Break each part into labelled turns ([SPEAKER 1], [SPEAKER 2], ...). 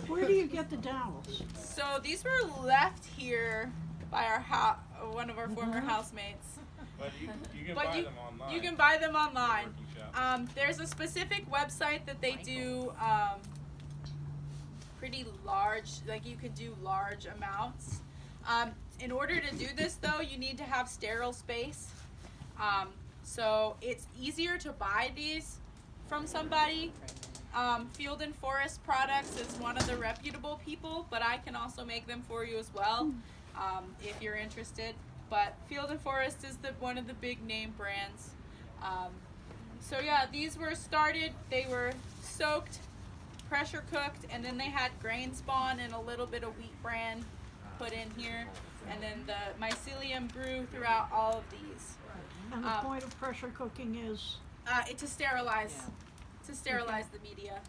[SPEAKER 1] Where do you get the dowels?
[SPEAKER 2] So these were left here by our one of our former housemates.
[SPEAKER 3] But you can buy them online.
[SPEAKER 2] You can buy them online. There's a specific website that they do pretty large, like you could do large amounts. In order to do this though, you need to have sterile space. So it's easier to buy these from somebody. Field and Forest Products is one of the reputable people, but I can also make them for you as well if you're interested. But Field and Forest is one of the big name brands. So yeah, these were started, they were soaked, pressure cooked, and then they had grain spawn and a little bit of wheat bran put in here. And then the mycelium grew throughout all of these.
[SPEAKER 1] And the point of pressure cooking is?
[SPEAKER 2] To sterilize the media.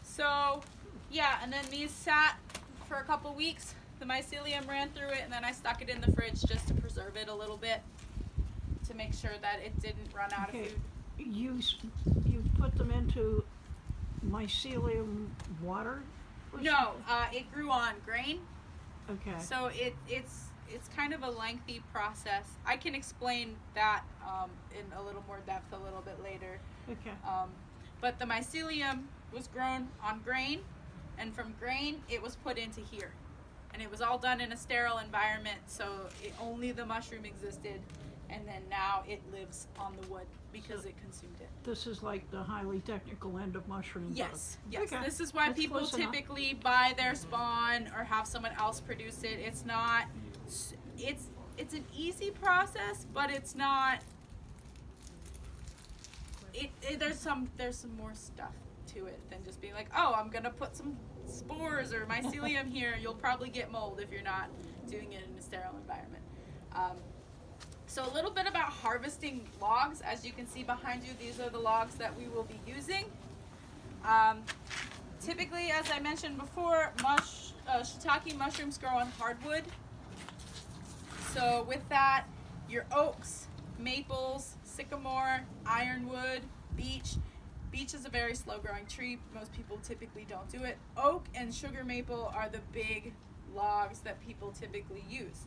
[SPEAKER 2] So yeah, and then these sat for a couple weeks. The mycelium ran through it, and then I stuck it in the fridge just to preserve it a little bit to make sure that it didn't run out of food.
[SPEAKER 1] You put them into mycelium water?
[SPEAKER 2] No, it grew on grain.
[SPEAKER 1] Okay.
[SPEAKER 2] So it's kind of a lengthy process. I can explain that in a little more depth a little bit later.
[SPEAKER 1] Okay.
[SPEAKER 2] But the mycelium was grown on grain, and from grain it was put into here. And it was all done in a sterile environment, so only the mushroom existed, and then now it lives on the wood because it consumed it.
[SPEAKER 1] This is like the highly technical end of mushroom
[SPEAKER 2] Yes,
[SPEAKER 1] growth.
[SPEAKER 2] yes.
[SPEAKER 1] Okay.
[SPEAKER 2] This is why
[SPEAKER 1] That's
[SPEAKER 2] people
[SPEAKER 1] close enough.
[SPEAKER 2] typically buy their spawn or have someone else produce it. It's not, it's an easy process, but it's not, there's some more stuff to it than just being like, oh, I'm gonna put some spores or mycelium here. You'll probably get mold if you're not doing it in a sterile environment. So a little bit about harvesting logs. As you can see behind you, these are the logs that we will be using. Typically, as I mentioned before, shiitake mushrooms grow on hardwood. So with that, your oaks, maples, sycamore, ironwood, beech. Beech is a very slow growing tree. Most people typically don't do it. Oak and sugar maple are the big logs that people typically use.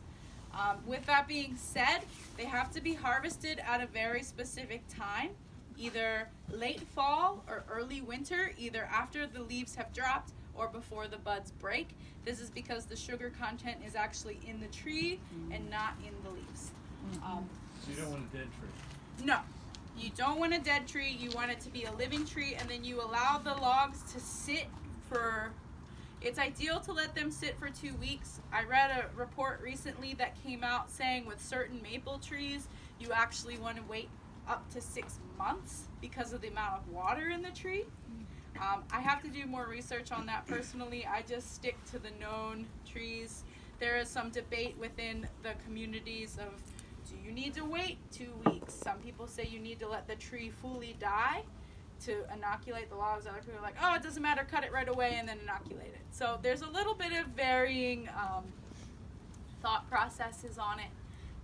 [SPEAKER 2] With that being said, they have to be harvested at a very specific time, either late fall or early winter, either after the leaves have dropped or before the buds break. This is because the sugar content is actually in the tree and not in the leaves.
[SPEAKER 3] So you don't want a dead tree?
[SPEAKER 2] No. You don't want a dead tree, you want it to be a living tree, and then you allow the logs to sit for, it's ideal to let them sit for 2 weeks. I read a report recently that came out saying with certain maple trees, you actually want to wait up to 6 months because of the amount of water in the tree. I have to do more research on that personally. I just stick to the known trees. There is some debate within the communities of, do you need to wait 2 weeks? Some people say you need to let the tree fully die to inoculate the logs. Other people are like, oh, it doesn't matter, cut it right away and then inoculate it. So there's a little bit of varying thought processes on it.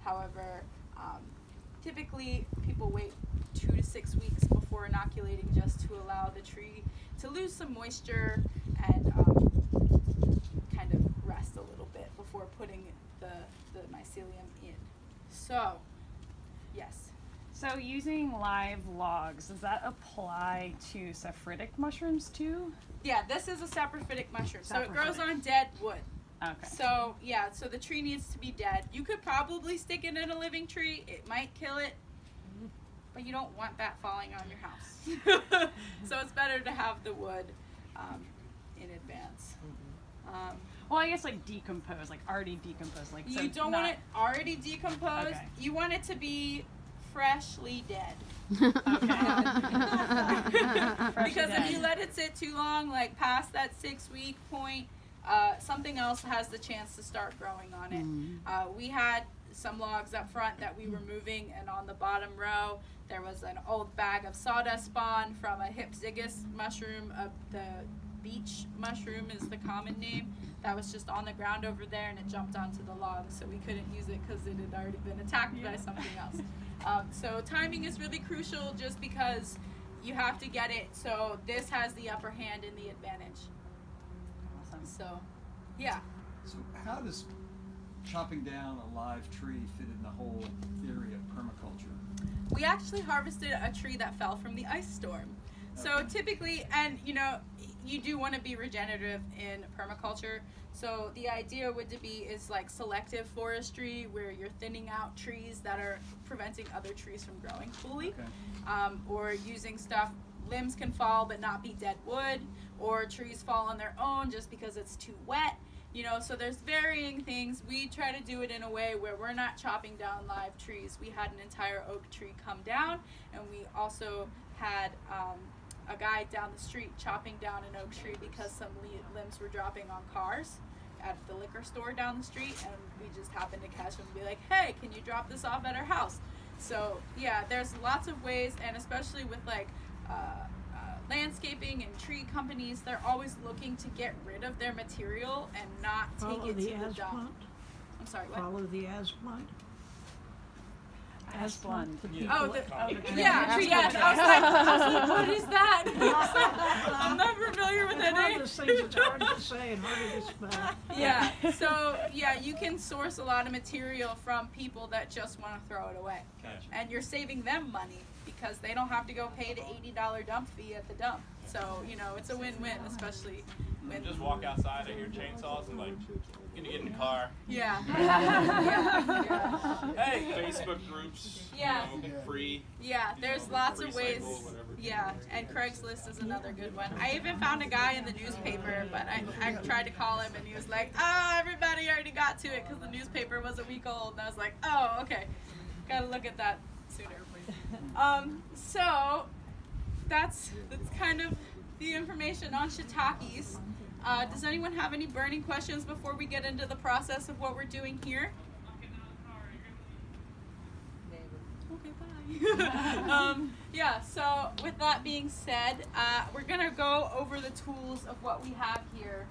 [SPEAKER 2] However, typically people wait 2 to 6 weeks before inoculating just to allow the tree to lose some moisture and kind of rest a little bit before putting the mycelium in. So, yes.
[SPEAKER 4] So using live logs, does that apply to saprophytic mushrooms too?
[SPEAKER 2] Yeah, this is a saprophytic mushroom. So it grows
[SPEAKER 4] Saprophytic.
[SPEAKER 2] on dead wood.
[SPEAKER 4] Okay.
[SPEAKER 2] So, yeah, so the tree needs to be dead. You could probably stick it in a living tree. It might kill it, but you don't want that falling on your house. So it's better to have the wood in advance.
[SPEAKER 4] Well, I guess like decomposed, like already decomposed. Like so
[SPEAKER 2] You don't want it already decomposed.
[SPEAKER 4] Okay.
[SPEAKER 2] You want it to be freshly dead. Because if you let it sit too long, like past that 6-week point, something else has the chance to start growing on it. We had some logs up front that we were moving, and on the bottom row there was an old bag of sawdust spawn from a Hypzygus mushroom. The beech mushroom is the common name. That was just on the ground over there, and it jumped onto the log, so we couldn't use it because it had already been attacked by something else. So timing is really crucial, just because you have to get it so this has the upper hand and the advantage.
[SPEAKER 4] Awesome.
[SPEAKER 2] So, yeah.
[SPEAKER 5] So how does chopping down a live tree fit in the whole area of permaculture?
[SPEAKER 2] We actually harvested a tree that fell from the ice storm. So
[SPEAKER 5] Okay.
[SPEAKER 2] typically, and you do want to be regenerative in permaculture. So the idea is like selective forestry, where you're thinning out trees that are preventing other trees from growing fully,
[SPEAKER 5] Okay.
[SPEAKER 2] or using stuff. Limbs can fall but not be dead wood, or trees fall on their own just because it's too wet. So there's varying things. We try to do it in a way where we're not chopping down live trees. We had an entire oak tree come down, and we also had a guy down the street chopping down an oak tree because some limbs were dropping on cars at the liquor store down the street, and we just happened to catch him and be like, hey, can you drop this off at our house? So yeah, there's lots of ways, and especially with like landscaping and tree companies, they're always looking to get rid of their material and not take
[SPEAKER 1] Follow
[SPEAKER 2] it
[SPEAKER 1] the
[SPEAKER 2] to the dump.
[SPEAKER 1] asplund.
[SPEAKER 2] I'm sorry, what?
[SPEAKER 1] Follow the asplund.
[SPEAKER 4] Asplund.
[SPEAKER 1] The
[SPEAKER 3] Yeah.
[SPEAKER 1] people
[SPEAKER 2] Oh,
[SPEAKER 1] that-
[SPEAKER 2] yeah, yes. I was like, what is that? I'm not familiar with
[SPEAKER 1] It's
[SPEAKER 2] that
[SPEAKER 1] one
[SPEAKER 2] name.
[SPEAKER 1] of those things that's hard to say and hard to spell.
[SPEAKER 2] Yeah, so yeah, you can source a lot of material from people that just want to throw it away.
[SPEAKER 5] Gotcha.
[SPEAKER 2] And you're saving them money because they don't have to go pay the $80 dump fee at the dump. So, it's a win-win, especially when...
[SPEAKER 3] Just walk outside, I hear chainsaws, and like, gonna get in the car.
[SPEAKER 2] Yeah.
[SPEAKER 3] Hey, Facebook groups,
[SPEAKER 2] Yeah.
[SPEAKER 3] free.
[SPEAKER 2] Yeah, there's lots of
[SPEAKER 3] Recycle,
[SPEAKER 2] ways.
[SPEAKER 3] whatever.
[SPEAKER 2] Yeah, and Craigslist is another good one. I even found a guy in the newspaper, but I tried to call him, and he was like, everybody already got to it because the newspaper was a week old. And I was like, oh, okay. Gotta look at that sooner. So that's kind of the information on shiitakes. Does anyone have any burning questions before we get into the process of what we're doing here? Okay, bye. Yeah, so with that being said, we're gonna go over the tools of what we have here.